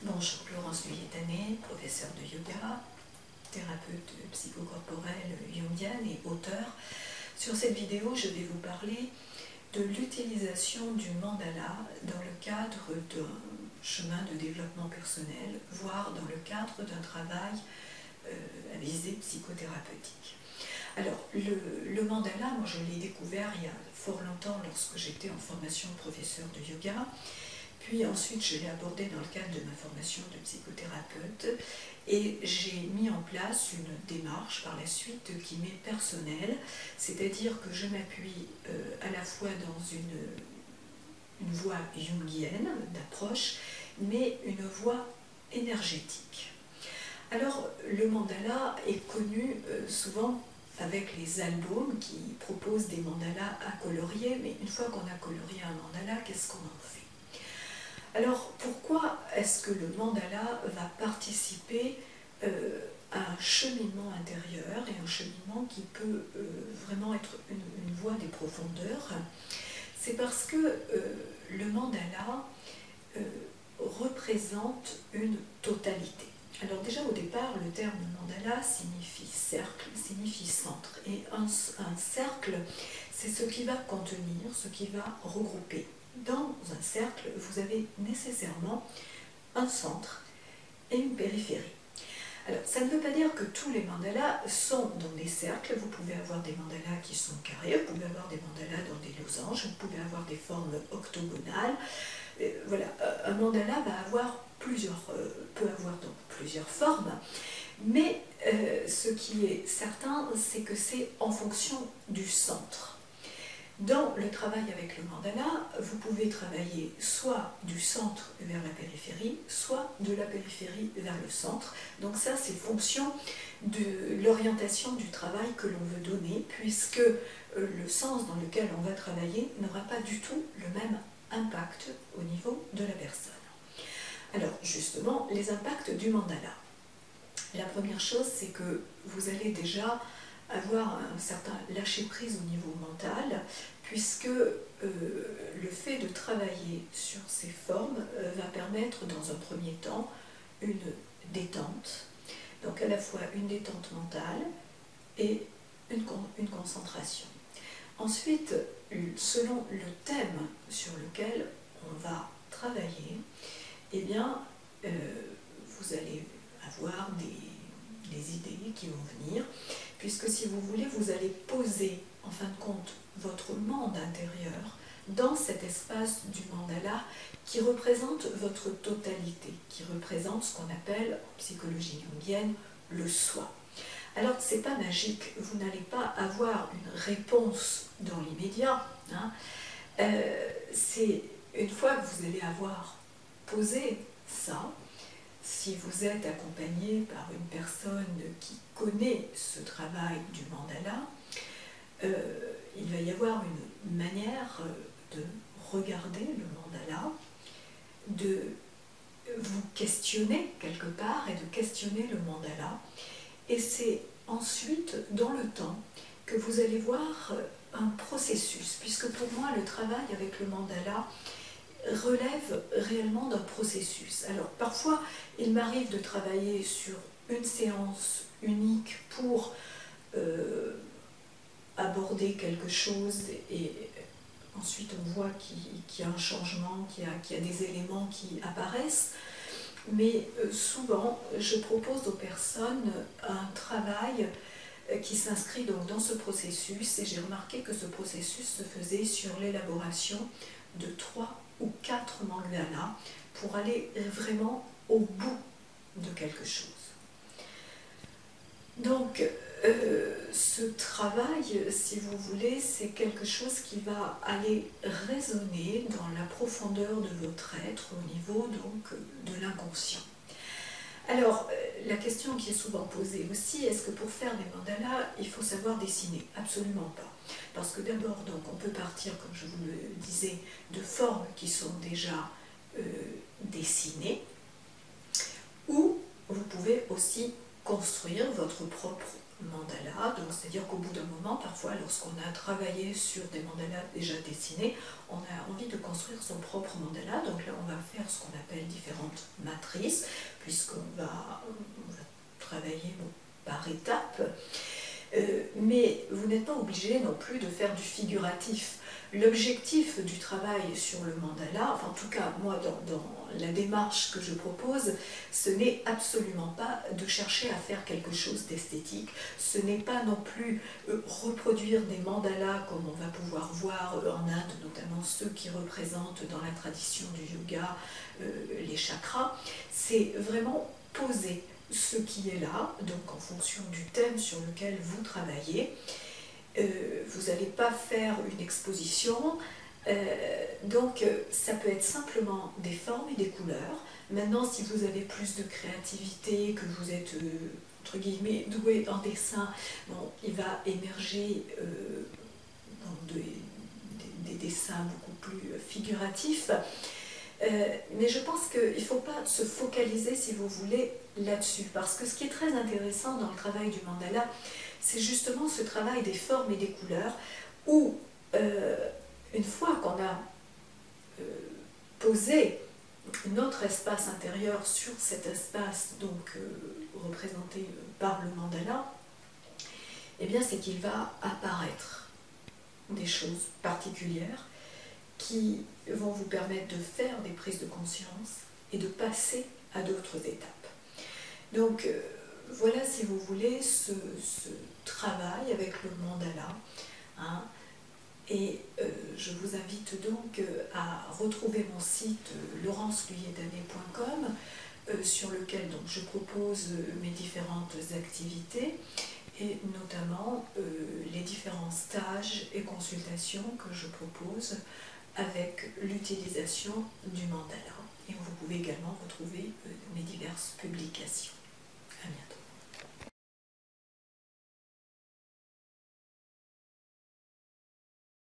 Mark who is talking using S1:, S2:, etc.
S1: Bonjour, Laurence Luyetané, professeure de yoga, thérapeute psychocorporelle jungienne et auteure. Sur cette vidéo, je vais vous parler de l'utilisation du mandala dans le cadre d'un chemin de développement personnel, voire dans le cadre d'un travail à visée psychothérapeutique. Alors, le mandala, moi je l'ai découvert il y a fort longtemps lorsque j'étais en formation de professeur de yoga. Puis ensuite, je l'ai abordé dans le cadre de ma formation de psychothérapeute et j'ai mis en place une démarche par la suite qui m'est personnelle, c'est-à-dire que je m'appuie à la fois dans une voie jungienne d'approche, mais une voie énergétique. Alors, le mandala est connu souvent avec les albums qui proposent des mandalas à colorier, mais une fois qu'on a colorié un mandala, qu'est-ce qu'on en fait ? Alors, pourquoi est-ce que le mandala va participer à un cheminement intérieur et un cheminement qui peut vraiment être une voie des profondeurs? C'est parce que le mandala représente une totalité. Alors déjà au départ, le terme mandala signifie cercle, signifie centre. Et un cercle, c'est ce qui va contenir, ce qui va regrouper. Dans un cercle, vous avez nécessairement un centre et une périphérie. Alors, ça ne veut pas dire que tous les mandalas sont dans des cercles. Vous pouvez avoir des mandalas qui sont carrés, vous pouvez avoir des mandalas dans des losanges, vous pouvez avoir des formes octogonales. Voilà, un mandala peut avoir donc plusieurs formes, mais ce qui est certain, c'est que c'est en fonction du centre. Dans le travail avec le mandala, vous pouvez travailler soit du centre vers la périphérie, soit de la périphérie vers le centre. Donc ça, c'est fonction de l'orientation du travail que l'on veut donner, puisque le sens dans lequel on va travailler n'aura pas du tout le même impact au niveau de la personne. Alors justement, les impacts du mandala. La première chose, c'est que vous allez déjà avoir un certain lâcher-prise au niveau mental, puisque le fait de travailler sur ces formes va permettre dans un premier temps une détente, donc à la fois une détente mentale et une concentration. Ensuite, selon le thème sur lequel on va travailler, eh bien, vous allez avoir des idées qui vont venir, puisque si vous voulez, vous allez poser en fin de compte votre monde intérieur dans cet espace du mandala qui représente votre totalité, qui représente ce qu'on appelle en psychologie jungienne le soi. Alors, ce n'est pas magique, vous n'allez pas avoir une réponse dans l'immédiat. Hein. C'est une fois que vous allez avoir posé ça, si vous êtes accompagné par une personne qui connaît ce travail du mandala, il va y avoir une manière de regarder le mandala, de vous questionner quelque part et de questionner le mandala. Et c'est ensuite, dans le temps, que vous allez voir un processus, puisque pour moi, le travail avec le mandala relève réellement d'un processus. Alors parfois, il m'arrive de travailler sur une séance unique pour aborder quelque chose et ensuite on voit qu'il y a un changement, qu'il y a des éléments qui apparaissent. Mais souvent, je propose aux personnes un travail qui s'inscrit donc dans ce processus et j'ai remarqué que ce processus se faisait sur l'élaboration de 3 ou 4 mandalas pour aller vraiment au bout de quelque chose. Donc, ce travail, si vous voulez, c'est quelque chose qui va aller résonner dans la profondeur de votre être au niveau donc de l'inconscient. Alors, la question qui est souvent posée aussi, est-ce que pour faire des mandalas, il faut savoir dessiner? Absolument pas. Parce que d'abord, donc, on peut partir, comme je vous le disais, de formes qui sont déjà dessinées, ou vous pouvez aussi construire votre propre mandala, donc c'est-à-dire qu'au bout d'un moment, parfois lorsqu'on a travaillé sur des mandalas déjà dessinés, on a envie de construire son propre mandala, donc là on va faire ce qu'on appelle différentes matrices, puisqu'on va travailler par étapes, mais vous n'êtes pas obligé non plus de faire du figuratif. L'objectif du travail sur le mandala, enfin en tout cas moi dans la démarche que je propose, ce n'est absolument pas de chercher à faire quelque chose d'esthétique, ce n'est pas non plus reproduire des mandalas comme on va pouvoir voir en Inde, notamment ceux qui représentent dans la tradition du yoga les chakras, c'est vraiment poser ce qui est là, donc en fonction du thème sur lequel vous travaillez. Vous n'allez pas faire une exposition, donc ça peut être simplement des formes et des couleurs. Maintenant, si vous avez plus de créativité, que vous êtes entre guillemets doué en dessin, bon, il va émerger des dessins beaucoup plus figuratifs. Mais je pense qu'il ne faut pas se focaliser, si vous voulez, là-dessus. Parce que ce qui est très intéressant dans le travail du mandala, c'est justement ce travail des formes et des couleurs, où, une fois qu'on a posé notre espace intérieur sur cet espace donc représenté par le mandala, eh bien c'est qu'il va apparaître des choses particulières qui vont vous permettre de faire des prises de conscience et de passer à d'autres étapes. Donc voilà, si vous voulez, ce travail avec le mandala. Hein, et je vous invite donc à retrouver mon site laurenceluyedamé.com sur lequel donc, je propose mes différentes activités et notamment les différents stages et consultations que je propose avec l'utilisation du mandala. Et vous pouvez également retrouver mes diverses publications. À bientôt.